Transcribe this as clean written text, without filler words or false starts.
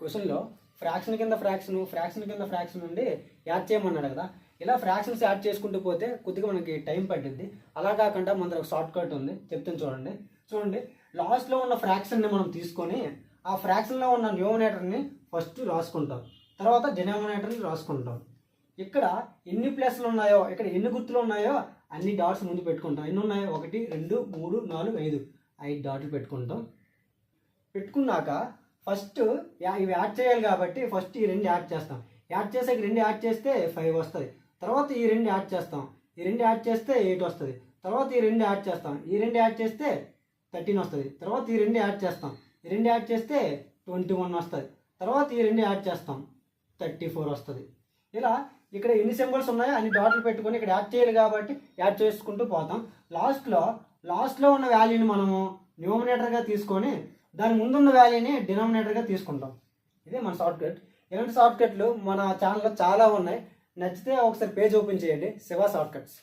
క్వశ్చన్లో ఫ్రాక్షన్ కింద ఫ్రాక్షన్ నుండి యాడ్ చేయమన్నాడు కదా. ఇలా ఫ్రాక్షన్స్ యాడ్ చేసుకుంటూ పోతే కొద్దిగా మనకి టైం పట్టింది. అలా కాకుండా మన దగ్గర షార్ట్ కట్ ఉంది, చెప్తాను చూడండి. లాస్ట్లో ఉన్న ఫ్రాక్షన్ని మనం తీసుకొని ఆ ఫ్రాక్షన్లో ఉన్న న్యూమరేటర్ని ఫస్ట్ రాసుకుంటాం, తర్వాత డినామినేటర్ని రాసుకుంటాం. ఇక్కడ ఎన్ని ప్లస్లు ఉన్నాయో, ఇక్కడ ఎన్ని గుర్తులు ఉన్నాయో అన్ని డాట్స్ ముందు పెట్టుకుంటాం. ఎన్ని ఉన్నాయో 1 2 3 4 5 డాట్లు పెట్టుకున్నాక ఫస్ట్ ఇవి యాడ్ చేయాలి కాబట్టి ఫస్ట్ ఈ 2 యాడ్ చేస్తాం. యాడ్ చేసాక 2 యాడ్ చేస్తే 5 వస్తుంది. తర్వాత ఈ 2 యాడ్ చేస్తాం, ఈ 2 యాడ్ చేస్తే 8 వస్తుంది. తర్వాత ఈ 2 యాడ్ చేస్తాం, ఈ 2 యాడ్ చేస్తే 13 వస్తుంది. తర్వాత ఈ 2 యాడ్ చేస్తాం, ఈ 2 యాడ్ చేస్తే 21 వస్తుంది. తర్వాత ఈ 2 యాడ్ చేస్తాం, 34 వస్తుంది. ఇలా ఇక్కడ ఎన్ని సింబల్స్ ఉన్నాయో అన్ని డాట్లు పెట్టుకొని ఇక్కడ యాడ్ చేయాలి కాబట్టి యాడ్ చేసుకుంటూ పోతాం. లాస్ట్లో ఉన్న వాల్యూని మనము న్యూమరేటర్గా తీసుకొని దాని ముందున్న వాల్యూని డినామినేటర్గా తీసుకుంటాం. ఇదే మన షార్ట్ కట్. ఇలాంటి షార్ట్ కట్లు మన ఛానల్లో చాలా ఉన్నాయి. నచ్చితే ఒకసారి పేజ్ ఓపెన్ చేయండి, శివ షార్ట్ కట్స్.